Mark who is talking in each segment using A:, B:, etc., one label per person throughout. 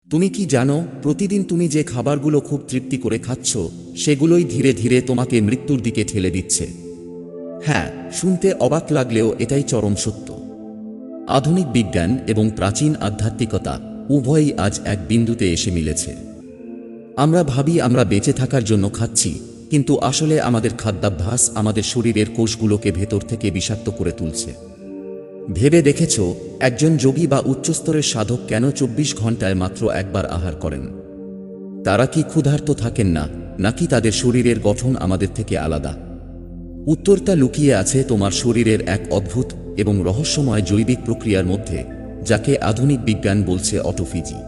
A: তুমি কি জানো, প্রতিদিন তুমি যে খাবারগুলো খুব তৃপ্তি করে খাচ্ছ, সেগুলোই ধীরে ধীরে তোমাকে মৃত্যুর দিকে ঠেলে দিচ্ছে। হ্যাঁ, শুনতে অবাক লাগলেও এটাই চরম সত্য। আধুনিক বিজ্ঞান এবং প্রাচীন আধ্যাত্মিকতা উভয়ই আজ এক বিন্দুতে এসে মিলেছে। আমরা ভাবি আমরা বেঁচে থাকার জন্য খাচ্ছি, কিন্তু আসলে আমাদের খাদ্যাভ্যাস আমাদের শরীরের কোষগুলোকে ভেতর থেকে বিষাক্ত করে তুলছে। ভেবে দেখেছ, একজন যোগী বা উচ্চস্তরের সাধক কেন ২৪ ঘন্টায় মাত্র একবার আহার করেন? তারা কি ক্ষুধার্ত থাকেন না, নাকি তাদের শরীরের গঠন আমাদের থেকে আলাদা? উত্তরটা লুকিয়ে আছে তোমার শরীরের এক অদ্ভুত এবং রহস্যময় জৈবিক প্রক্রিয়ার মধ্যে, যাকে আধুনিক বিজ্ঞান বলছে অটোফিজি।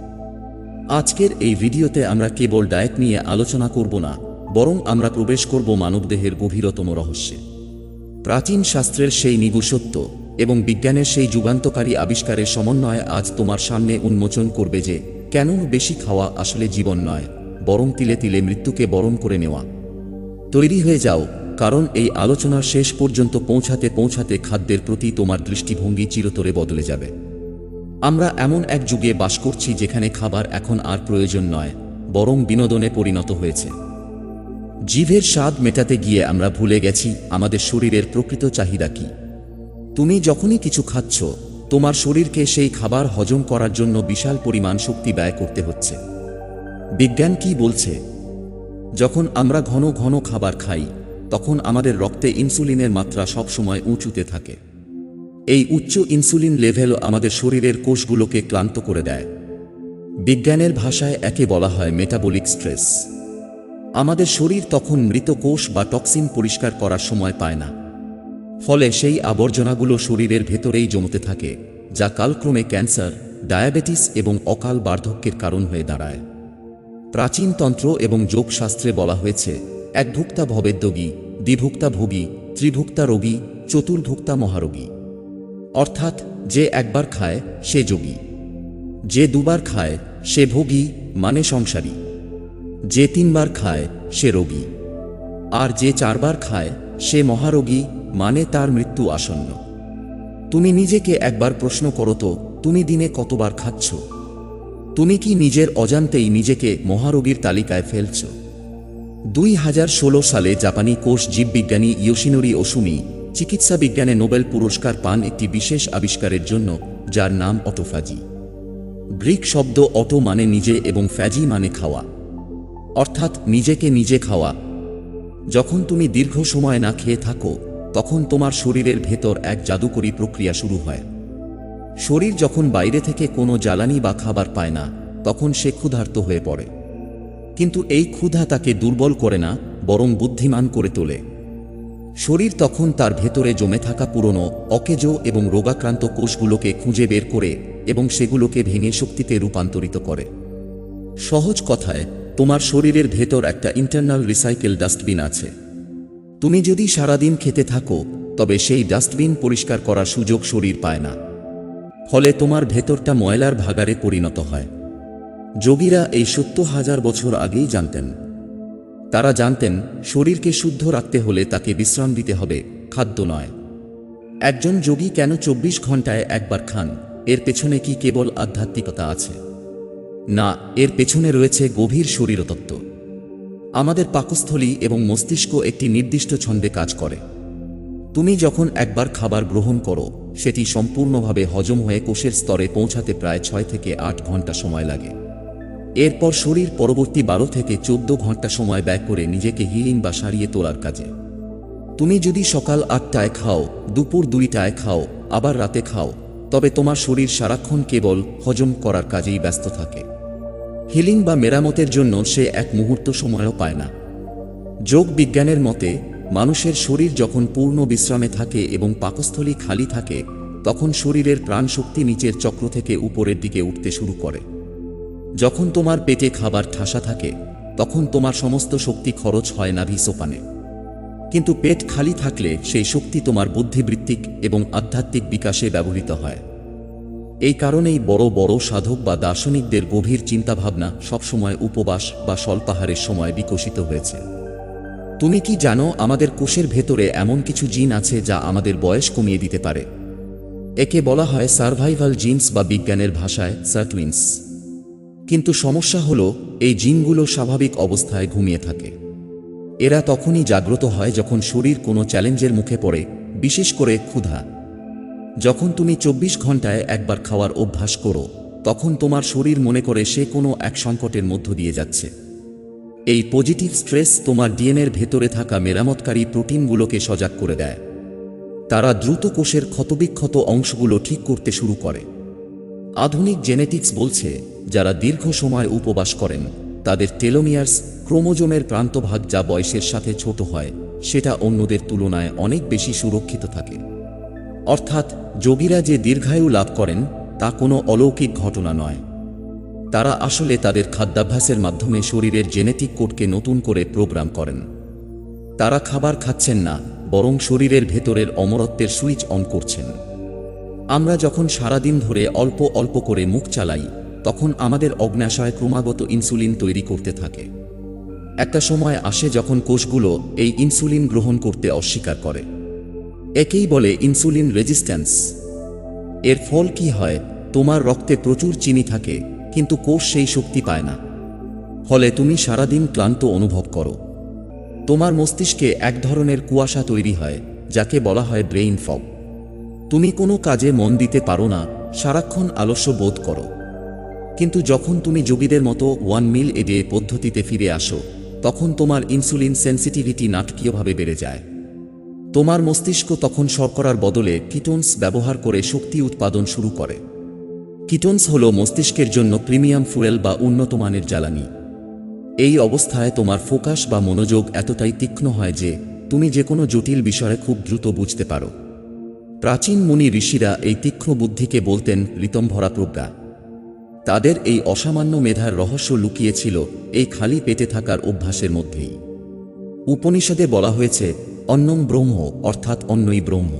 A: আজকের এই ভিডিওতে আমরা কেবল ডায়েট নিয়ে আলোচনা করব না, বরং আমরা প্রবেশ করব মানবদেহের গভীরতম রহস্যে। প্রাচীন শাস্ত্রের সেই নিগূঢ় সত্য এবং বিজ্ঞানের সেই যুগান্তকারী আবিষ্কারের সমন্বয়ে আজ তোমার সামনে উন্মোচন করবে যে কেন বেশি খাওয়া আসলে জীবন নয়, বরং তিলে তিলে মৃত্যুকে বরণ করে নেওয়া। তৈরি হয়ে যাও, কারণ এই আলোচনার শেষ পর্যন্ত পৌঁছাতে পৌঁছাতে খাদ্যের প্রতি তোমার দৃষ্টিভঙ্গি চিরতরে বদলে যাবে। আমরা এমন এক যুগে বাস করছি যেখানে খাবার এখন আর প্রয়োজন নয়, বরং বিনোদনে পরিণত হয়েছে। জিভের স্বাদ মেটাতে গিয়ে আমরা ভুলে গেছি আমাদের শরীরের প্রকৃত চাহিদা কি। তুমি যখনই কিছু খাচ্ছ, তোমার শরীরকে সেই খাবার হজম করার জন্য বিশাল পরিমাণ শক্তি ব্যয় করতে হচ্ছে। বিজ্ঞান কি বলছে? যখন আমরা ঘন ঘন খাবার খাই, তখন আমাদের রক্তে ইনসুলিনের মাত্রা সবসময় উঁচুতে থাকে। এই উচ্চ ইনসুলিন লেভেল আমাদের শরীরের কোষগুলোকে ক্লান্ত করে দেয়। বিজ্ঞানের ভাষায় একে বলা হয় মেটাবলিক স্ট্রেস। আমাদের শরীর তখন মৃত কোষ বা টক্সিন পরিষ্কার করার সময় পায় না। ফলে সেই আবর্জনাগুলো শরীরের ভেতরেই জমতে থাকে, যা কালক্রমে ক্যান্সার, ডায়াবেটিস এবং অকাল বার্ধক্যের কারণ হয়ে দাঁড়ায়। প্রাচীন তন্ত্র এবং যোগশাস্ত্রে বলা হয়েছে, একভুক্তা ভবেদ্যোগী, দ্বিভুক্তা ভোগী, ত্রিভুক্তা রোগী, চতুর্ভুক্তা মহারোগী। অর্থাৎ যে একবার খায় সে যোগী, যে দুবার খায় সে ভোগী মানে সংসারী, যে তিনবার খায় সে রোগী, আর যে চারবার খায় সে মহারোগী মানে তার মৃত্যু আসন্ন। তুমি নিজেকে একবার প্রশ্ন করো তো, তুমি দিনে কতবার খাচ্ছ? তুমি কি নিজের অজান্তেই নিজেকে মহারোগীর তালিকায় ফেলছ? ২০১৬ সালে জাপানি কোষ জীববিজ্ঞানী ইয়োশিনোরি ওসুমি চিকিৎসা বিজ্ঞানে নোবেল পুরস্কার পান একটি বিশেষ আবিষ্কারের জন্য, যার নাম অটোফাজি। গ্রিক শব্দ অটো মানে নিজে এবং ফ্যাজি মানে খাওয়া, অর্থাৎ নিজেকে নিজে খাওয়া। যখন তুমি দীর্ঘ সময় না খেয়ে থাকো, তখন তোমার শরীরের ভেতর এক জাদুকরী প্রক্রিয়া শুরু হয়। শরীর যখন বাইরে থেকে কোনো জ্বালানি বা খাবার পায় না, তখন সে ক্ষুধার্ত হয়ে পড়ে। কিন্তু এই ক্ষুধা তাকে দুর্বল করে না, বরং বুদ্ধিমান করে তোলে। শরীর তখন তার ভেতরে জমে থাকা পুরনো, অকেজো এবং রোগাক্রান্ত কোষগুলোকে খুঁজে বের করে এবং সেগুলোকে ভেঙে শক্তিতে রূপান্তরিত করে। সহজ কথায়, তোমার শরীরের ভেতর একটা ইন্টারনাল রিসাইকেল ডাস্টবিন আছে। তুমি যদি সারাদিন খেতে থাকো, তবে সেই ডাস্টবিন পরিষ্কার করার সুযোগ শরীর পায় না। ফলে তোমার ভেতরটা ময়লার ভাগাড়ে পরিণত হয়। যোগীরা এই ৭০,০০০ বছর আগেই জানতেন। তারা জানতেন, শরীরকে শুদ্ধ রাখতে হলে তাকে বিশ্রাম দিতে হবে, খাদ্য নয়। একজন যোগী কেন ২৪ ঘন্টায় একবার খান? এর পেছনে কি কেবল আধ্যাত্মিকতা আছে? না, এর পেছনে রয়েছে গভীর শরীরতত্ত্ব। আমাদের পাকস্থলী এবং মস্তিষ্ক একটি নির্দিষ্ট ছন্দে কাজ করে। তুমি যখন একবার খাবার গ্রহণ করো, সেটি সম্পূর্ণভাবে হজম হয়ে কোষের স্তরে পৌঁছাতে প্রায় ৬ থেকে ৮ ঘন্টা সময় লাগে। এরপর শরীর পরবর্তী ১২ থেকে ১৪ ঘন্টা সময় ব্যয় করে নিজেকে হিলিং বা সারিয়ে তোলার কাজে। তুমি যদি সকাল ৮টায় খাও, দুপুর ২টায় খাও, আবার রাতে খাও, তবে তোমার শরীর সারাক্ষণ কেবল হজম করার কাজেই ব্যস্ত থাকে। হিলিং বা মেরামতের জন্য সে এক মুহূর্ত সময়ও পায় না। যোগ বিজ্ঞানের মতে, মানুষের শরীর যখন পূর্ণ বিশ্রামে থাকে এবং পাকস্থলী খালি থাকে, তখন শরীরের প্রাণশক্তি নিচের চক্র থেকে উপরের দিকে উঠতে শুরু করে। যখন তোমার পেটে খাবার ঠাসা থাকে, তখন তোমার সমস্ত শক্তি খরচ হয় নাভি সোপানে। কিন্তু পেট খালি থাকলে সেই শক্তি তোমার বুদ্ধিবৃত্তিক এবং আধ্যাত্মিক বিকাশে ব্যবহৃত হয়। এই কারণেই বড় বড় সাধক বা দার্শনিকদের গভীর চিন্তাভাবনা সবসময় উপবাস বা স্বল্পাহারের সময় বিকশিত হয়েছে। তুমি কি জানো, আমাদের কোষের ভেতরে এমন কিছু জিন আছে যা আমাদের বয়স কমিয়ে দিতে পারে? একে বলা হয় সার্ভাইভাল জিনস বা বিজ্ঞানের ভাষায় সার্টুইন্স। কিন্তু সমস্যা হলো এই জিনগুলো স্বাভাবিক অবস্থায় ঘুমিয়ে থাকে। এরা তখনই জাগ্রত হয় যখন শরীর কোনো চ্যালেঞ্জের মুখে পড়ে, বিশেষ করে ক্ষুধা। যখন তুমি 24 ঘন্টায় একবার খাওয়ার অভ্যাস করো, তখন তোমার শরীর মনে করে সে কোনো এক সংকটের মধ্য দিয়ে যাচ্ছে। এই পজিটিভ স্ট্রেস তোমার ডিএনএর ভেতরে থাকা মেরামতকারী প্রোটিনগুলোকে সজাগ করে দেয়। তারা দ্রুত কোষের ক্ষতবিক্ষত অংশগুলো ঠিক করতে শুরু করে। আধুনিক জেনেটিক্স বলছে, যারা দীর্ঘ সময় উপবাস করেন তাদের টেলোমিয়ার্স, ক্রোমোজোমের প্রান্তভাগ যা বয়সের সাথে ছোট হয়, সেটা অন্যদের তুলনায় অনেক বেশি সুরক্ষিত থাকে। অর্থাৎ যোগীরা যে দীর্ঘায়ু লাভ করেন তা কোনো অলৌকিক ঘটনা নয়। তারা আসলে তাদের খাদ্যাভ্যাসের মাধ্যমে শরীরের জেনেটিক কোডকে নতুন করে প্রোগ্রাম করেন। তারা খাবার খাচ্ছেন না, বরং শরীরের ভেতরের অমরত্বের সুইচ অন করছেন। আমরা যখন সারাদিন ধরে অল্প অল্প করে মুখ চালাই, তখন আমাদের অগ্ন্যাশয় ক্রমাগত ইনসুলিন তৈরি করতে থাকে। একটা সময় আসে যখন কোষগুলো এই ইনসুলিন গ্রহণ করতে অস্বীকার করে। একেই বলে ইনসুলিন রেজিস্ট্যান্স। এর ফল কি হয়? তোমার রক্তে প্রচুর চিনি থাকে, কিন্তু কোষ সেই শক্তি পায় না। ফলে তুমি সারাদিন ক্লান্ত অনুভব করো। তোমার মস্তিষ্কে এক ধরনের কুয়াশা তৈরি হয়, যাকে বলা হয় ব্রেইন ফগ। তুমি কোনো কাজে মন দিতে পারো না, সারাক্ষণ আলস্য বোধ করো। কিন্তু যখন তুমি যোগীদের মতো 1 মিল এ ডে পদ্ধতিতে ফিরে আসো, তখন তোমার ইনসুলিন সেন্সিটিভিটি নাটকীয়ভাবে বেড়ে যায়। তোমার মস্তিষ্ক তখন শর্করার বদলে কিটোনস ব্যবহার করে শক্তি উৎপাদন শুরু করে। কিটোনস হল মস্তিষ্কের জন্য প্রিমিয়াম ফুয়েল বা উন্নত মানের জ্বালানি। এই অবস্থায় তোমার ফোকাস বা মনোযোগ এতটাই তীক্ষ্ণ হয় যে তুমি যে কোনো জটিল বিষয়ে খুব দ্রুত বুঝতে পারো। প্রাচীন মুনি ঋষিরা এই তীক্ষ্ণ বুদ্ধিকে বলতেন ঋতম্ভরা প্রজ্ঞা। তাদের এই অসামান্য মেধার রহস্য লুকিয়েছিল এই খালি পেটে থাকার অভ্যাসের মধ্যেই। উপনিষদে বলা হয়েছে অন্নং ব্রহ্ম, অর্থাৎ অন্নই ব্রহ্ম।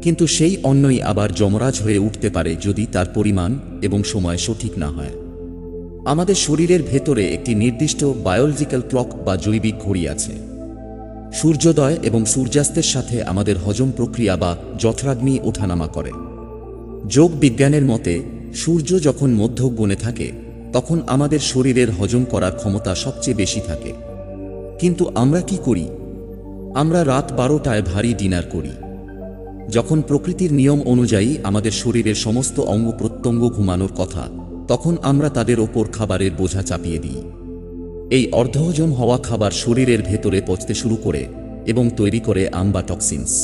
A: কিন্তু সেই অন্নই আবার যমরাজ হয়ে উঠতে পারে যদি তার পরিমাণ এবং সময় সঠিক না হয়। আমাদের শরীরের ভেতরে একটি নির্দিষ্ট বায়োলজিক্যাল ক্লক বা জৈবিক ঘড়ি আছে। সূর্যোদয় এবং সূর্যাস্তের সাথে আমাদের হজম প্রক্রিয়া বা জঠরাগ্নি ওঠানামা করে। যোগ বিজ্ঞানের মতে সূর্য যখন মধ্যগগণে থাকে, তখন আমাদের শরীরের হজম করার ক্ষমতা সবচেয়ে বেশি থাকে। কিন্তু আমরা কি করি? আমরা রাত 12টায় ভারী ডিনার করি। যখন প্রকৃতির নিয়ম অনুযায়ী আমাদের শরীরের সমস্ত অঙ্গ প্রত্যঙ্গ ঘুমানোর কথা, তখন আমরা তাদের ওপর খাবারের বোঝা চাপিয়ে দিই। এই অর্ধহজম হওয়া খাবার শরীরের ভেতরে পচতে শুরু করে এবং তৈরি করে টক্সিনস।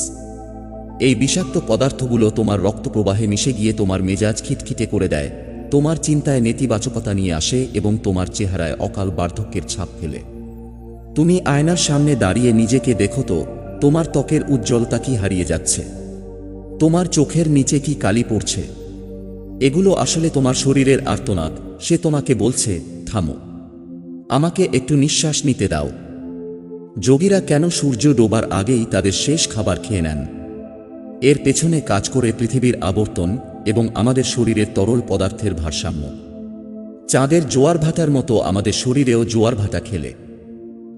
A: এই বিষাক্ত পদার্থগুলো তোমার রক্তপ্রবাহে মিশে গিয়ে তোমার মেজাজ খিটখিটে করে দেয়, তোমার চিন্তায় নেতিবাচকতা নিয়ে আসে এবং তোমার চেহারায় অকাল বার্ধক্যের ছাপ ফেলে। তুমি আয়নার সামনে দাঁড়িয়ে নিজেকে দেখো তো, তোমার ত্বকের উজ্জ্বলতা কি হারিয়ে যাচ্ছে? তোমার চোখের নিচে কি কালি পড়ছে? এগুলো আসলে তোমার শরীরের আর্তনাদ। সে তোমাকে বলছে, থামো, আমাকে একটু নিঃশ্বাস নিতে দাও। যোগীরা কেন সূর্য ডোবার আগেই তাদের শেষ খাবার খেয়ে নেন? এর পেছনে কাজ করে পৃথিবীর আবর্তন এবং আমাদের শরীরের তরল পদার্থের ভারসাম্য। চাঁদের জোয়ার ভাটার মতো আমাদের শরীরেও জোয়ার ভাটা খেলে।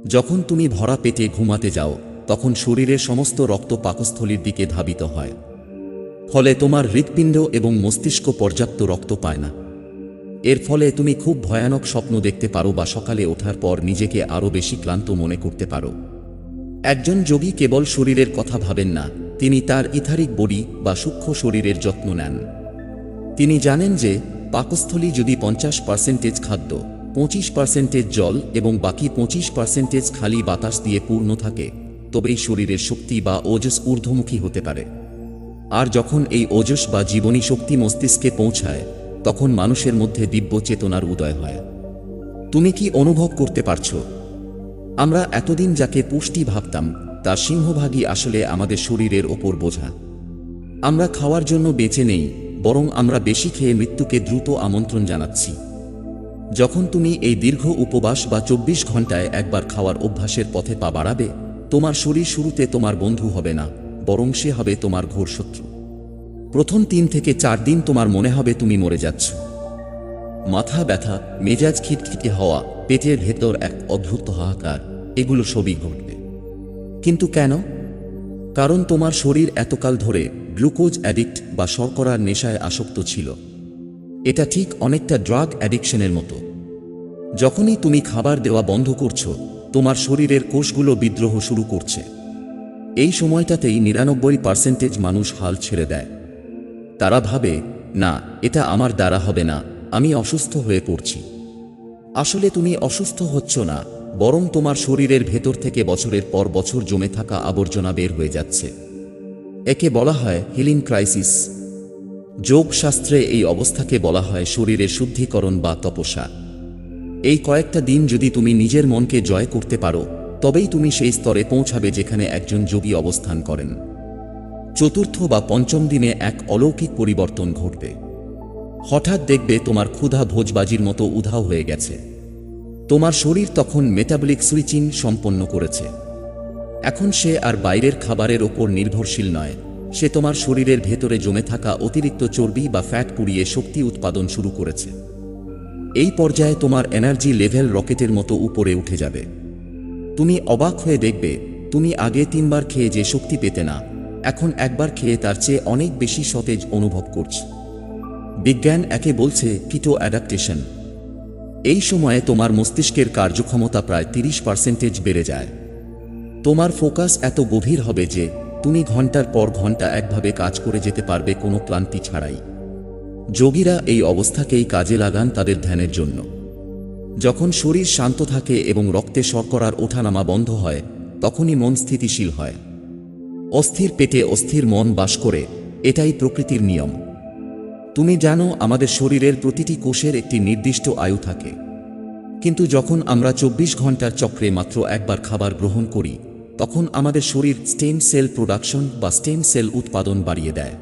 A: যখন তুমি ভরা পেটে ঘুমাতে যাও, তখন শরীরের সমস্ত রক্ত পাকস্থলীর দিকে ধাবিত হয়। ফলে তোমার হৃৎপিণ্ড এবং মস্তিষ্ক পর্যাপ্ত রক্ত পায় না। এর ফলে তুমি খুব ভয়ানক স্বপ্ন দেখতে পারো বা সকালে ওঠার পর নিজেকে আরও বেশি ক্লান্ত মনে করতে পারো। একজন যোগী কেবল শরীরের কথা ভাবেন না, তিনি তার ইথারিক বডি বা সূক্ষ্ম শরীরের যত্ন নেন। তিনি জানেন যে পাকস্থলী যদি 50% খাদ্য, 25% জল এবং বাকি 25% খালি বাতাস দিয়ে পূর্ণ থাকে, তবেই শরীরের শক্তি বা ওজস ঊর্ধ্বমুখী হতে পারে। আর যখন এই ওজস বা জীবনী শক্তি মস্তিষ্কে পৌঁছায়, তখন মানুষের মধ্যে দিব্য চেতনার উদয় হয়। তুমি কি অনুভব করতে পারছো? আমরা এতদিন যাকে পুষ্টি ভাবতাম, তার সিংহভাগই আসলে আমাদের শরীরের ওপর বোঝা। আমরা খাওয়ার জন্য বেঁচে নেই, বরং আমরা বেশি খেয়ে মৃত্যুকে দ্রুত আমন্ত্রণ জানাচ্ছি। যখন তুমি এই দীর্ঘ উপবাস বা 24 ঘন্টায় একবার খাওয়ার অভ্যাসের পথে পা বাড়াবে, তোমার শরীর শুরুতে তোমার বন্ধু হবে না, বরং সে হবে তোমার ঘোর শত্রু। প্রথম 3 থেকে 4 দিন তোমার মনে হবে তুমি মরে যাচ্ছ। মাথা ব্যথা, মেজাজ খিটখিটে হওয়া, পেটের ভেতর এক অদ্ভুত হাহাকার, এগুলো সবই ঘটবে। কিন্তু কেন? কারণ তোমার শরীর এতকাল ধরে গ্লুকোজ অ্যাডিক্ট বা শর্করার নেশায় আসক্ত ছিল। এটা ঠিক অনেকটা ড্রাগ অ্যাডিকশনের মতো। যখনই তুমি খাবার দেওয়া বন্ধ করছো, তোমার শরীরের কোষগুলো বিদ্রোহ শুরু করছে। এই সময়টাতেই ৯৯% মানুষ হাল ছেড়ে দেয়। তারা ভাবে, না, এটা আমার দ্বারা হবে না, আমি অসুস্থ হয়ে পড়ছি। আসলে তুমি অসুস্থ হচ্ছ না, বরং তোমার শরীরের ভেতর থেকে বছরের পর বছর জমে থাকা আবর্জনা বের হয়ে যাচ্ছে। একে বলা হয় হিলিং ক্রাইসিস। যোগশাস্ত্রে এই অবস্থাকে বলা হয় শরীরের শুদ্ধিকরণ বা তপস্যা। এই কয়েকটা দিন যদি তুমি নিজের মনকে জয় করতে পারো, তবেই তুমি সেই স্তরে পৌঁছাবে যেখানে একজন যোগী অবস্থান করেন। চতুর্থ বা পঞ্চম দিনে এক অলৌকিক পরিবর্তন ঘটবে। হঠাৎ দেখবে তোমার ক্ষুধা ভোজবাজির মতো উধাও হয়ে গেছে। তোমার শরীর তখন মেটাবলিক সুইচিং সম্পন্ন করেছে। এখন সে আর বাইরের খাবারের ওপর নির্ভরশীল নয়, সে তোমার শরীরের ভেতরে জমে থাকা অতিরিক্ত চর্বি বা ফ্যাট পুড়িয়ে শক্তি উৎপাদন শুরু করেছে। এই পর্যায়ে তোমার এনার্জি লেভেল রকেটের মতো উপরে উঠে যাবে। তুমি অবাক হয়ে দেখবে, তুমি আগে 3 বার খেয়ে যে শক্তি পেতে না, এখন একবার খেয়ে তার চেয়ে অনেক বেশি সতেজ অনুভব করছ। বিজ্ঞান একে বলছে কিটো অ্যাডাপ্টেশন। এই সময়ে তোমার মস্তিষ্কের কার্যক্ষমতা প্রায় 30% বেড়ে যায়। তোমার ফোকাস এত গভীর হবে যে তুমি ঘন্টার পর ঘন্টা একভাবে কাজ করে যেতে পারবে কোনো ক্লান্তি ছাড়াই। যোগীরা এই অবস্থাকেই কাজে লাগান তাদের ধ্যানের জন্য। যখন শরীর শান্ত থাকে এবং রক্তে শর্করার ওঠানামা বন্ধ হয়, তখনই মন স্থিতিশীল হয়। অস্থির পেটে অস্থির মন বাস করে, এটাই প্রকৃতির নিয়ম। তুমি জানো, আমাদের শরীরের প্রতিটি কোষের একটি নির্দিষ্ট আয়ু থাকে। কিন্তু যখন আমরা 24 ঘন্টার চক্রে মাত্র একবার খাবার গ্রহণ করি, তখন আমাদের শরীর স্টেম সেল প্রোডাকশন বা স্টেম সেল উৎপাদন বাড়িয়ে দেয়।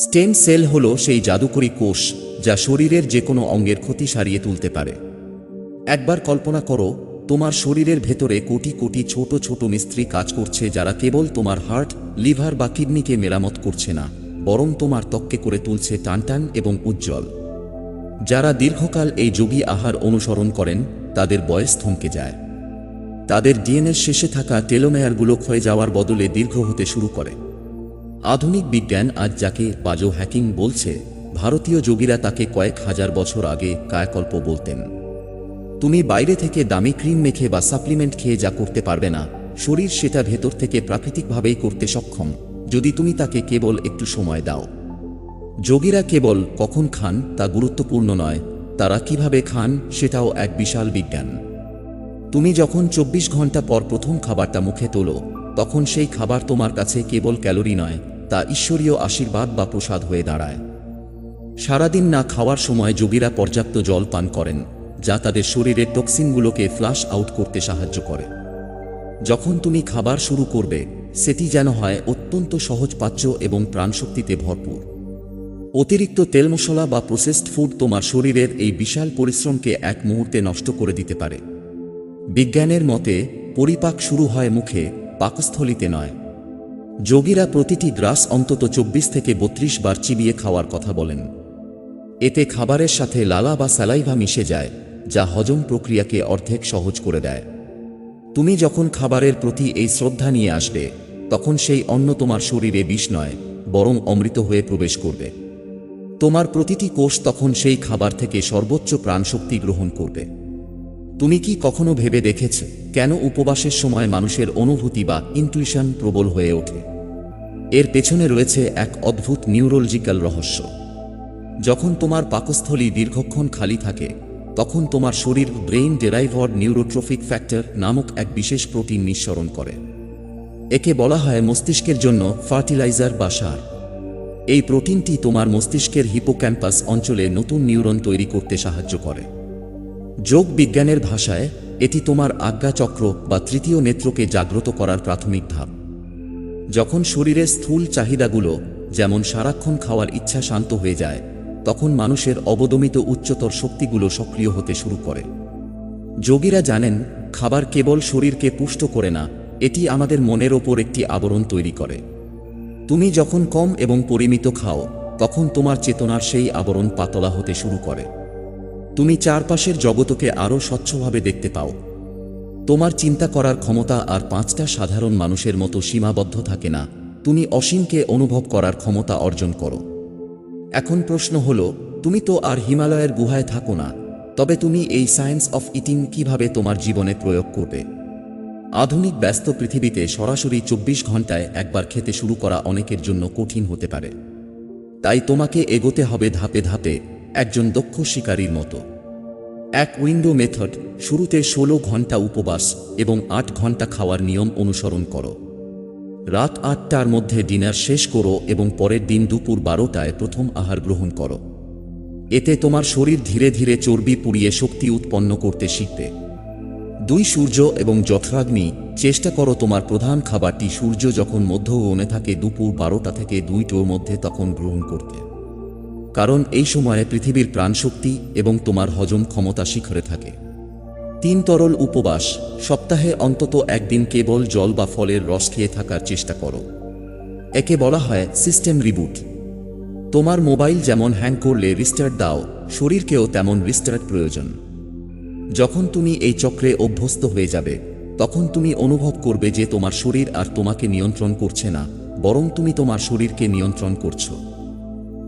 A: স্টেম সেল হল সেই জাদুকরী কোষ যা শরীরের যে কোনো অঙ্গের ক্ষতি সারিয়ে তুলতে পারে। একবার কল্পনা করো, তোমার শরীরের ভেতরে কোটি কোটি ছোট ছোট মিস্ত্রি কাজ করছে, যারা কেবল তোমার হার্ট, লিভার বা কিডনিকে মেরামত করছে না, বরং তোমার ত্বককে করে তুলছে টানটান এবং উজ্জ্বল। যারা দীর্ঘকাল এই যোগী আহার অনুসরণ করেন, তাদের বয়স থমকে যায়। তাদের ডিএনএর শেষে থাকা টেলোমেয়ারগুলো ক্ষয়ে যাওয়ার বদলে দীর্ঘ হতে শুরু করে। আধুনিক বিজ্ঞান আজ যাকে বায়ো হ্যাকিং বলছে, ভারতীয় যোগীরা তাকে কয়েক হাজার বছর আগে কায়াকল্প বলতেন। তুমি বাইরে থেকে দামি ক্রিম মেখে বা সাপ্লিমেন্ট খেয়ে যা করতে পারবে না, শরীর সেটা ভেতর থেকে প্রাকৃতিকভাবেই করতে সক্ষম, যদি তুমি তাকে কেবল একটু সময় দাও। যোগীরা কেবল কখন খান তা গুরুত্বপূর্ণ নয়, তারা কিভাবে খান সেটাও এক বিশাল বিজ্ঞান। তুমি যখন 24 ঘন্টা পর প্রথম খাবারটা মুখে তোলো, তখন সেই খাবার তোমার কাছে কেবল ক্যালোরি নয়, তা ঈশ্বরীয় আশীর্বাদ বা প্রসাদ হয়ে দাঁড়ায়। সারাদিন না খাওয়ার সময় যোগীরা পর্যাপ্ত জল পান করেন, যা তাদের শরীরের টক্সিনগুলোকে ফ্লাশ আউট করতে সাহায্য করে। যখন তুমি খাবার শুরু করবে, সেটি যেন হয় অত্যন্ত সহজপাচ্য এবং প্রাণশক্তিতে ভরপুর। অতিরিক্ত তেল মশলা বা প্রসেসড ফুড তোমার শরীরের এই বিশাল পরিশ্রমকে এক মুহূর্তে নষ্ট করে দিতে পারে। বিজ্ঞানের মতে পরিপাক শুরু হয় মুখে, পাকস্থলিতে নয়। যোগীরা প্রতিটি গ্রাস অন্তত 24 থেকে 32 বার চিবিয়ে খাওয়ার কথা বলেন। এতে খাবারের সাথে লালা বা স্যালাইভা মিশে যায়, যা হজম প্রক্রিয়াকে অর্ধেক সহজ করে দেয়। তুমি যখন খাবারের প্রতি এই শ্রদ্ধা নিয়ে আসবে, তখন সেই অন্ন তোমার শরীরে বিষ নয়, বরং অমৃত হয়ে প্রবেশ করবে। তোমার প্রতিটি কোষ তখন সেই খাবার থেকে সর্বোচ্চ প্রাণশক্তি গ্রহণ করবে। তুমি কি কখনো ভেবে দেখেছ কেন উপবাসের সময় মানুষের অনুভূতি বা ইনটুইশন প্রবল হয়ে ওঠে? এর পেছনে রয়েছে এক অদ্ভুত নিউরোলজিক্যাল রহস্য। যখন তোমার পাকস্থলী দীর্ঘক্ষণ খালি থাকে, তখন তোমার শরীর ব্রেইন ডেরাইভড নিউরোট্রফিক ফ্যাক্টর নামক এক বিশেষ প্রোটিন নিঃসরণ করে। একে বলা হয় মস্তিষ্কের জন্য ফার্টিলাইজার বা সার। এই প্রোটিনটি তোমার মস্তিষ্কের হিপোক্যাম্পাস অঞ্চলে নতুন নিউরন তৈরি করতে সাহায্য করে। যোগ বিজ্ঞানের ভাষায় এটি তোমার আজ্ঞাচক্র বা তৃতীয় নেত্রকে জাগ্রত করার প্রাথমিক ধাপ। যখন শরীরের স্থূল চাহিদাগুলো, যেমন সারাক্ষণ খাওয়ার ইচ্ছা, শান্ত হয়ে যায়, তখন মানুষের অবদমিত উচ্চতর শক্তিগুলো সক্রিয় হতে শুরু করে। যোগীরা জানেন, খাবার কেবল শরীরকে পুষ্ট করে না, এটি আমাদের মনের ওপর একটি আবরণ তৈরি করে। তুমি যখন কম এবং পরিমিত খাও, তখন তোমার চেতনার সেই আবরণ পাতলা হতে শুরু করে। তুমি চারপাশের জগতকে আরও স্বচ্ছভাবে দেখতে পাও। তোমার চিন্তা করার ক্ষমতা আর 5টা সাধারণ মানুষের মতো সীমাবদ্ধ থাকে না, তুমি অসীমকে অনুভব করার ক্ষমতা অর্জন করো। এখন প্রশ্ন হলো, তুমি তো আর হিমালয়ের গুহায় থাকো না, তবে তুমি এই সায়েন্স অফ ইটিং কিভাবে তোমার জীবনে প্রয়োগ করবে? আধুনিক ব্যস্ত পৃথিবীতে সরাসরি 24 ঘন্টায় একবার খেতে শুরু করা অনেকের জন্য কঠিন হতে পারে। তাই তোমাকে এগোতে হবে ধাপে ধাপে, একজন দক্ষ শিকারীর মতো। এক উইন্ডো মেথড, শুরুতে 16 ঘন্টা উপবাস এবং 8 ঘন্টা খাওয়ার নিয়ম অনুসরণ করো। রাত 8টার মধ্যে ডিনার শেষ করো এবং পরের দিন দুপুর 12টায় প্রথম আহার গ্রহণ করো। এতে তোমার শরীর ধীরে ধীরে চর্বি পুড়িয়ে শক্তি উৎপন্ন করতে শিখবে। 2 সূর্য এবং যথাগ্নি, চেষ্টা করো তোমার প্রধান খাবারটি সূর্য যখন মধ্যগগনে থাকে দুপুর 12টা থেকে 2টোর মধ্যে তখন গ্রহণ করতে, কারণ এই সময়ে পৃথিবীর প্রাণশক্তি এবং তোমার হজম ক্ষমতা শিখরে থাকে। 3 তরল উপবাস, সপ্তাহে অন্তত একদিন কেবল জল বা ফলের রস খেয়ে থাকার চেষ্টা করো। একে বলা হয় সিস্টেম রিবুট। তোমার মোবাইল যেমন হ্যাং করলে রিস্টার্ট দাও, শরীরকেও তেমন রিস্টার্ট প্রয়োজন। যখন তুমি এই চক্রে অভ্যস্ত হয়ে যাবে, তখন তুমি অনুভব করবে যে তোমার শরীর আর তোমাকে নিয়ন্ত্রণ করছে না, বরং তুমি তোমার শরীরকে নিয়ন্ত্রণ করছো।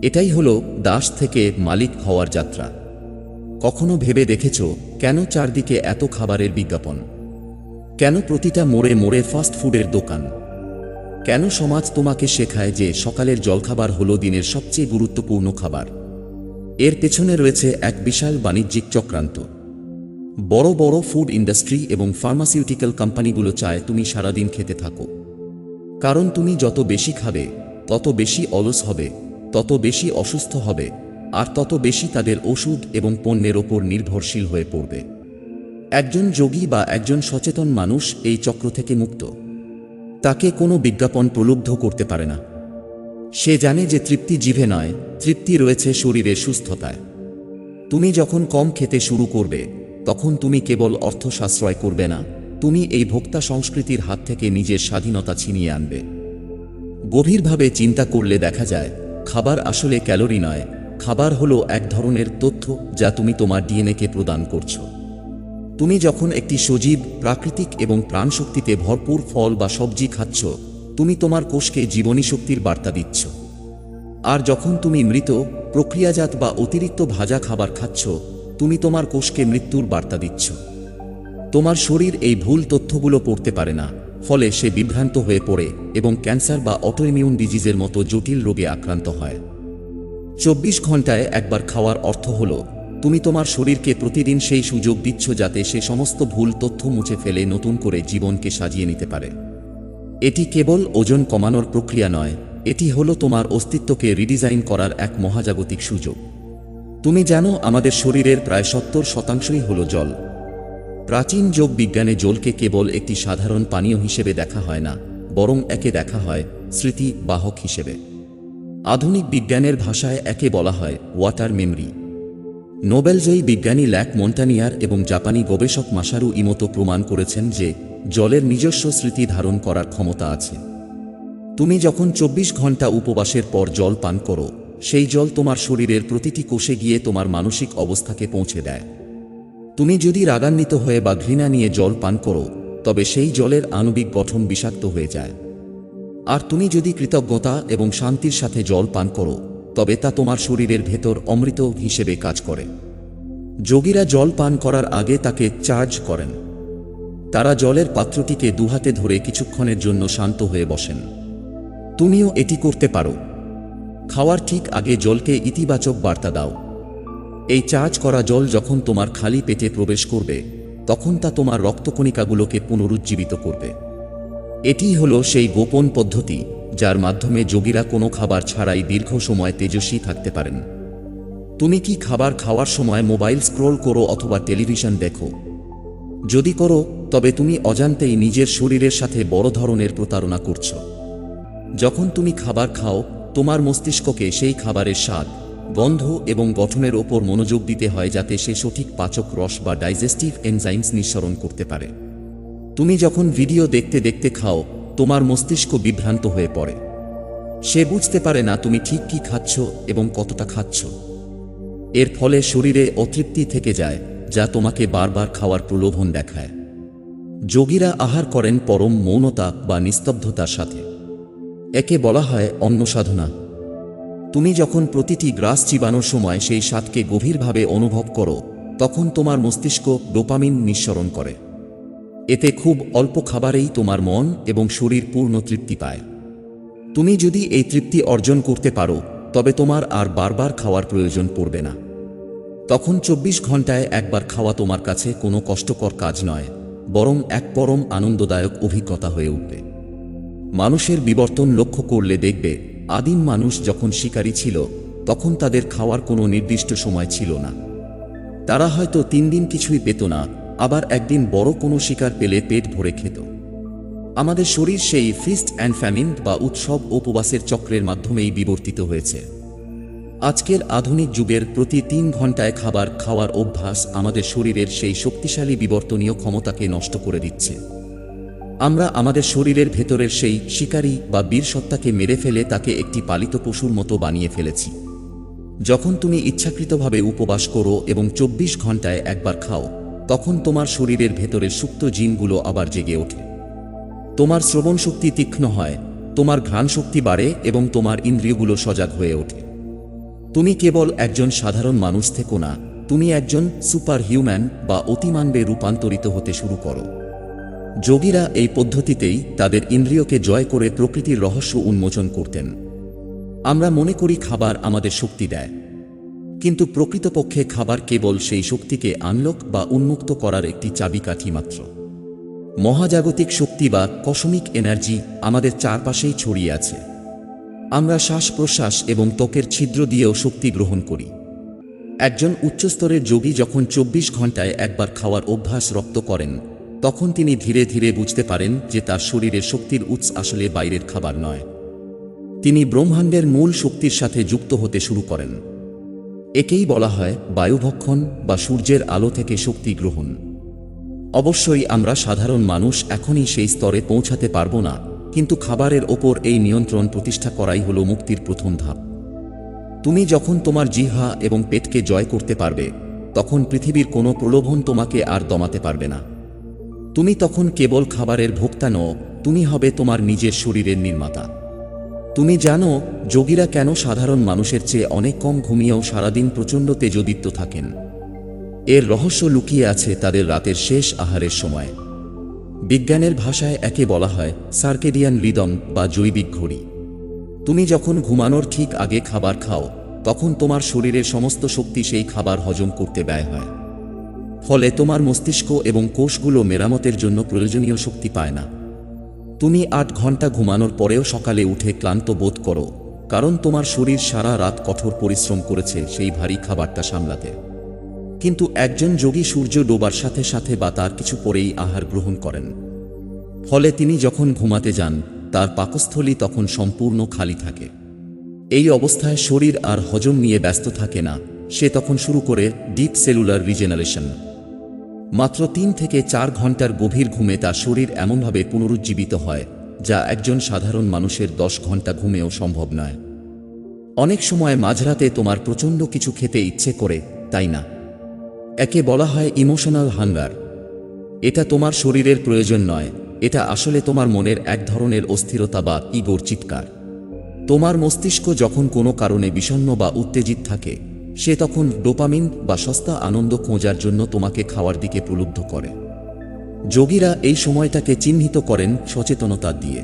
A: এটাই হলো দাস থেকে মালিক হওয়ার যাত্রা। কখনো ভেবে দেখেছো কেন চারদিকে এত খাবারের বিজ্ঞাপন? কেন প্রতিটা মোড়ে মোড়ে ফাস্ট ফুডের দোকান? কেন সমাজ তোমাকে শেখায় যে সকালের জলখাবার হলো দিনের সবচেয়ে গুরুত্বপূর্ণ খাবার? এর পেছনে রয়েছে এক বিশাল বাণিজ্যিক চক্রান্ত। বড় বড় ফুড ইন্ডাস্ট্রি এবং ফার্মাসিউটিক্যাল কোম্পানিগুলো চায় তুমি সারাদিন খেতে থাকো। কারণ তুমি যত বেশি খাবে, তত বেশি অলস হবে, তত বেশি অসুস্থ হবে, আর তত বেশি তাদের ওষুধ এবং পণ্যের ওপর নির্ভরশীল হয়ে পড়বে। একজন যোগী বা একজন সচেতন মানুষ এই চক্র থেকে মুক্ত। তাকে কোনো বিজ্ঞাপন প্রলুব্ধ করতে পারে না। সে জানে যে তৃপ্তি জিভে নয়, তৃপ্তি রয়েছে শরীরের সুস্থতায়। তুমি যখন কম খেতে শুরু করবে, তখন তুমি কেবল অর্থ সাশ্রয় করবে না, তুমি এই ভোক্তা সংস্কৃতির হাত থেকে নিজের স্বাধীনতা ছিনিয়ে আনবে। গভীরভাবে চিন্তা করলে দেখা যায়, খাবার আসলে ক্যালোরি নয়, খাবার হলো এক ধরনের তথ্য যা তুমি তোমার ডিএনএকে প্রদান করছো। তুমি যখন একটি সজীব, প্রাকৃতিক এবং প্রাণশক্তিতে ভরপুর ফল বা সবজি খাচ্ছ, তুমি তোমার কোষকে জীবনী শক্তির বার্তা দিচ্ছ। আর যখন তুমি মৃত, প্রক্রিয়াজাত বা অতিরিক্ত ভাজা খাবার খাচ্ছ, তুমি তোমার কোষকে মৃত্যুর বার্তা দিচ্ছ। তোমার শরীর এই ভুল তথ্যগুলো পড়তে পারে না, ফলে সে বিভ্রান্ত হয়ে পড়ে এবং ক্যান্সার বা অটোইমিউন ডিজিজের মতো জটিল রোগে আক্রান্ত হয়। 24 ঘন্টায় একবার খাওয়ার অর্থ হলো তুমি তোমার শরীরকে প্রতিদিন সেই সুযোগ দিচ্ছ যাতে সে সমস্ত ভুল তথ্য মুছে ফেলে নতুন করে জীবনকে সাজিয়ে নিতে পারে। এটি কেবল ওজন কমানোর প্রক্রিয়া নয়, এটি হলো তোমার অস্তিত্বকে রিডিজাইন করার এক মহাজাগতিক সুযোগ। তুমি জানো আমাদের শরীরের প্রায় 70% হলো জল। প্রাচীন যোগ বিজ্ঞানে জলকে কেবল একটি সাধারণ পানীয় হিসেবে দেখা হয় না, বরং একে দেখা হয় স্মৃতি বাহক হিসেবে। আধুনিক বিজ্ঞানের ভাষায় একে বলা হয় ওয়াটার মেমরি। নোবেলজয়ী বিজ্ঞানী ল্যাক মন্টানিয়ার এবং জাপানি গবেষক মাসারু ইমোতো প্রমাণ করেছেন যে জলের নিজস্ব স্মৃতি ধারণ করার ক্ষমতা আছে। তুমি যখন 24 ঘন্টা উপবাসের পর জল পান করো, সেই জল তোমার শরীরের প্রতিটি কোষে গিয়ে তোমার মানসিক অবস্থাকে পৌঁছে দেয়। তুমি যদি রাগান্বিত হয়ে বা ঘৃণা নিয়ে জল পান করো, তবে সেই জলের আণবিক গঠন বিষাক্ত হয়ে যায়। আর তুমি যদি কৃতজ্ঞতা এবং শান্তির সাথে জল পান করো, তবে তা তোমার শরীরের ভেতর অমৃত হিসেবে কাজ করে। যোগীরা জল পান করার আগে তাকে চার্জ করেন। তারা জলের পাত্রটিকে দুহাতে ধরে কিছুক্ষণের জন্য শান্ত হয়ে বসেন। তুমিও এটি করতে পারো। খাওয়ার ঠিক আগে জলকে ইতিবাচক বার্তা দাও। এই চার্জ করা জল যখন তোমার খালি পেটে প্রবেশ করবে, তখন তা তোমার রক্তকণিকাগুলোকে পুনরুজ্জীবিত করবে। এটি হলো সেই গোপন পদ্ধতি যার মাধ্যমে যোগীরা কোনো খাবার ছাড়াই দীর্ঘ সময় তেজস্বী থাকতে পারেন। তুমি কি খাবার খাওয়ার সময় মোবাইল স্ক্রোল করো অথবা টেলিভিশন দেখো? যদি করো, তবে তুমি অজান্তেই নিজের শরীরের সাথে বড় ধরনের প্রতারণা করছো। যখন তুমি খাবার খাও, তোমার মস্তিষ্ককে সেই খাবারের স্বাদ, গন্ধ এবং গঠনের ওপর মনোযোগ দিতে হয় যাতে সে সঠিক পাচক রস বা ডাইজেস্টিভ এনজাইমস নিঃসরণ করতে পারে। তুমি যখন ভিডিও দেখতে দেখতে খাও, তোমার মস্তিষ্ক বিভ্রান্ত হয়ে পড়ে। সে বুঝতে পারে না তুমি ঠিক কি খাচ্ছ এবং কতটা খাচ্ছ। এর ফলে শরীরে অতৃপ্তি থেকে যায়, যা তোমাকে বারবার খাওয়ার প্রলোভন দেখায়। যোগীরা আহার করেন পরম মৌনতা বা নিস্তব্ধতার সাথে। একে বলা হয় অন্ন সাধনা। তুমি যখন প্রতিটি গ্রাস চিবানোর সময় সেই স্বাদকে গভীরভাবে অনুভব করো, তখন তোমার মস্তিষ্ক ডোপামিন নিঃসরণ করে। এতে খুব অল্প খাবারেই তোমার মন এবং শরীর পূর্ণ তৃপ্তি পায়। তুমি যদি এই তৃপ্তি অর্জন করতে পারো, তবে তোমার আর বারবার খাওয়ার প্রয়োজন পড়বে না। তখন 24 ঘন্টায় একবার খাওয়া তোমার কাছে কোনো কষ্টকর কাজ নয়, বরং এক পরম আনন্দদায়ক অভিজ্ঞতা হয়ে উঠবে। মানুষের বিবর্তন লক্ষ্য করলে দেখবে, আদিম মানুষ যখন শিকারী ছিল, তখন তাদের খাওয়ার কোনো নির্দিষ্ট সময় ছিল না। তারা হয়তো 3 দিন কিছুই পেত না, আবার একদিন বড় কোনো শিকার পেলে পেট ভরে খেত। আমাদের শরীর সেই ফিস্ট অ্যান্ড ফ্যামিন বা উৎসব উপবাসের চক্রের মাধ্যমেই বিবর্তিত হয়েছে। আজকের আধুনিক যুগের প্রতি 3 ঘন্টায় খাবার খাওয়ার অভ্যাস আমাদের শরীরের সেই শক্তিশালী বিবর্তনীয় ক্ষমতাকে নষ্ট করে দিচ্ছে। আমরা আমাদের শরীরের ভেতরের সেই শিকারী বা বীর সত্তাকে মেরে ফেলে তাকে একটি পালিত পশুর মতো বানিয়ে ফেলেছি। যখন তুমি ইচ্ছাকৃতভাবে উপবাস করো এবং 24 ঘন্টায় একবার খাও, তখন তোমার শরীরের ভেতরের সুপ্ত জিনগুলো আবার জেগে ওঠে। তোমার শ্রবণ শক্তি তীক্ষ্ণ হয়, তোমার ঘ্রাণ শক্তি বাড়ে এবং তোমার ইন্দ্রিয়গুলো সজাগ হয়ে ওঠে। তুমি কেবল একজন সাধারণ মানুষ থেকো না, তুমি একজন সুপার হিউম্যান বা অতিমানবে রূপান্তরিত হতে শুরু করো। যোগীরা এই পদ্ধতিতেই তাদের ইন্দ্রিয়কে জয় করে প্রকৃতির রহস্য উন্মোচন করতেন। আমরা মনে করি খাবার আমাদের শক্তি দেয়, কিন্তু প্রকৃতপক্ষে খাবার কেবল সেই শক্তিকে আনলক বা উন্মুক্ত করার একটি চাবিকাঠি মাত্র। মহাজাগতিক শক্তি বা কসমিক এনার্জি আমাদের চারপাশেই ছড়িয়ে আছে। আমরা শ্বাস প্রশ্বাস এবং ত্বকের ছিদ্র দিয়েও শক্তি গ্রহণ করি। একজন উচ্চস্তরের যোগী যখন 24 ঘন্টায় একবার খাওয়ার অভ্যাস রপ্ত করেন, তখন তিনি ধীরে ধীরে বুঝতে পারেন যে তার শরীরের শক্তির উৎস আসলে বাইরের খাবার নয়। তিনি ব্রহ্মাণ্ডের মূল শক্তির সাথে যুক্ত হতে শুরু করেন। একেই বলা হয় বায়ুভক্ষণ বা সূর্যের আলো থেকে শক্তি গ্রহণ। অবশ্যই আমরা সাধারণ মানুষ এখনই সেই স্তরে পৌঁছাতে পারব না, কিন্তু খাবারের ওপর এই নিয়ন্ত্রণ প্রতিষ্ঠা করাই হলো মুক্তির প্রথম ধাপ। তুমি যখন তোমার জিহ্বা এবং পেটকে জয় করতে পারবে, তখন পৃথিবীর কোনো প্রলোভন তোমাকে আর দমাতে পারবে না। তুমি তখন কেবল খাবারের ভোক্তা নও, তুমি হবে তোমার নিজের শরীরের নির্মাতা। তুমি জানো যোগীরা কেন সাধারণ মানুষের চেয়ে অনেক কম ঘুমিয়েও সারাদিন প্রচণ্ড তেজোদীপ্ত থাকেন? এর রহস্য লুকিয়ে আছে তাদের রাতের শেষ আহারের সময়। বিজ্ঞানের ভাষায় একে বলা হয় সার্কেডিয়ান রিদম বা জৈবিক ঘড়ি। তুমি যখন ঘুমানোর ঠিক আগে খাবার খাও, তখন তোমার শরীরের সমস্ত শক্তি সেই খাবার হজম করতে ব্যয় হয়। ফলে তোমার মস্তিষ্ক এবং কোষগুলো মেরামতের জন্য প্রয়োজনীয় শক্তি পায় না। তুমি 8 ঘন্টা ঘুমানোর পরেও সকালে উঠে ক্লান্ত বোধ করো, কারণ তোমার শরীর সারা রাত কঠোর পরিশ্রম করেছে সেই ভারী খাবারটা সামলাতে। কিন্তু একজন যোগী সূর্য ডোবার সাথে সাথে বা তার কিছু পরেই আহার গ্রহণ করেন। ফলে তিনি যখন ঘুমাতে যান, তার পাকস্থলী তখন সম্পূর্ণ খালি থাকে। এই অবস্থায় শরীর আর হজম নিয়ে ব্যস্ত থাকে না, সে তখন শুরু করে ডিপ সেলুলার রিজেনারেশন। মাত্র 3 থেকে 4 ঘন্টার গভীর ঘুমে তার শরীর এমনভাবে পুনরুজ্জীবিত হয়, যা একজন সাধারণ মানুষের 10 ঘন্টা ঘুমেও সম্ভব নয়। অনেক সময় মাঝরাতে তোমার প্রচণ্ড কিছু খেতে ইচ্ছে করে, তাই না? একে বলা হয় ইমোশনাল হাঙ্গার। এটা তোমার শরীরের প্রয়োজন নয়, এটা আসলে তোমার মনের এক ধরনের অস্থিরতা বা ইগোর চিৎকার। তোমার মস্তিষ্ক যখন কোনো কারণে বিষণ্ণ বা উত্তেজিত থাকে, সে তখন ডোপামিন বা সস্তা আনন্দ খোঁজার জন্য তোমাকে খাওয়ার দিকে প্রলুব্ধ করে। যোগীরা এই সময়টাকে চিহ্নিত করেন সচেতনতা দিয়ে।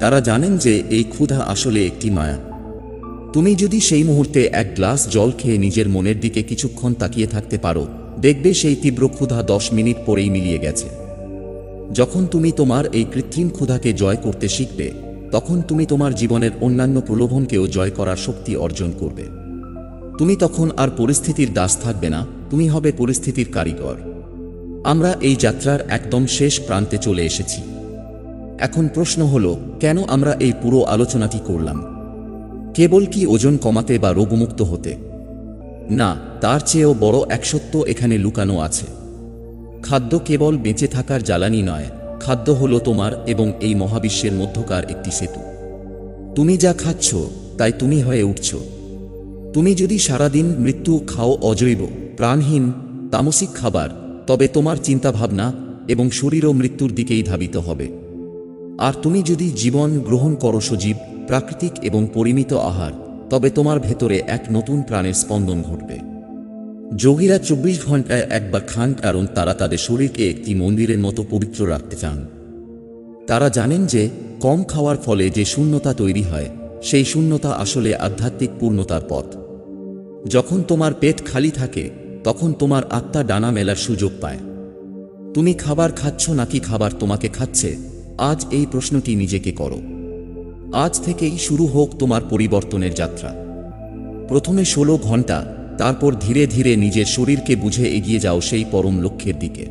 A: তারা জানেন যে এই ক্ষুধা আসলে একটি মায়া। তুমি যদি সেই মুহূর্তে এক গ্লাস জল খেয়ে নিজের মনের দিকে কিছুক্ষণ তাকিয়ে থাকতে পারো, দেখবে সেই তীব্র ক্ষুধা 10 মিনিট পরেই মিলিয়ে গেছে। যখন তুমি তোমার এই কৃত্রিম ক্ষুধাকে জয় করতে শিখবে, তখন তুমি তোমার জীবনের অন্যান্য প্রলোভনকেও জয় করার শক্তি অর্জন করবে। তুমি তখন আর পরিস্থিতির দাস থাকবে না, তুমি হবে পরিস্থিতির কারিগর। আমরা এই যাত্রার একদম শেষ প্রান্তে চলে এসেছি। এখন প্রশ্ন হলো, কেন আমরা এই পুরো আলোচনাটি করলাম? কেবল কি ওজন কমাতে বা রোগমুক্ত হতে? না, তার চেয়েও বড় এক সত্য এখানে লুকানো আছে। খাদ্য কেবল বেঁচে থাকার জ্বালানি নয়, খাদ্য হলো তোমার এবং এই মহাবিশ্বের মধ্যকার একটি সেতু। তুমি যা খাচ্ছ তাই তুমি হয়ে উঠছ। তুমি যদি সারাদিন মৃত্যু খাও, অজৈব, প্রাণহীন, তামসিক খাবার, তবে তোমার চিন্তাভাবনা এবং শরীরও মৃত্যুর দিকেই ধাবিত হবে। আর তুমি যদি জীবন গ্রহণ করো সজীব, প্রাকৃতিক এবং পরিমিত আহার, তবে তোমার ভেতরে এক নতুন প্রাণের স্পন্দন ঘটবে। যোগীরা 24 ঘন্টায় একবার খান, কারণ তারা তাদের শরীরকে একটি মন্দিরের মতো পবিত্র রাখতে চান। তারা জানেন যে কম খাওয়ার ফলে যে শূন্যতা তৈরি হয়, সেই শূন্যতা আসলে আধ্যাত্মিক পূর্ণতার পথ। যখন তোমার পেট খালি থাকে, তখন তোমার আত্মা ডানা মেলার সুযোগ পায়। তুমি খাবার খাচ্ছ নাকি খাবার তোমাকে খাচ্ছে? আজ এই প্রশ্নটি নিজেকে করো। আজ থেকেই শুরু হোক তোমার পরিবর্তনের যাত্রা। প্রথমে 16 ঘন্টা, তারপর ধীরে ধীরে নিজের শরীরকে বুঝে এগিয়ে যাও সেই পরম লক্ষ্যের দিকে।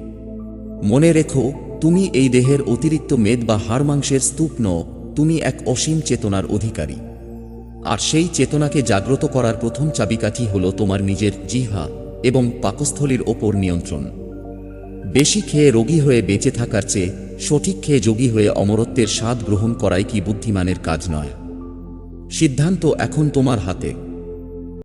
A: মনে রেখো, তুমি এই দেহের অতিরিক্ত মেদ বা হাড় মাংসের স্তূপ নও, তুমি এক অসীম চেতনার অধিকারী। আর সেই চেতনাকে জাগ্রত করার প্রথম চাবিকাঠি হল তোমার নিজের জিহ্বা এবং পাকস্থলীর ওপর নিয়ন্ত্রণ। বেশি খেয়ে রোগী হয়ে বেঁচে থাকার চেয়ে সঠিক খেয়ে যোগী হয়ে অমরত্বের স্বাদ গ্রহণ করাই কি বুদ্ধিমানের কাজ নয়? সিদ্ধান্ত এখন তোমার হাতে।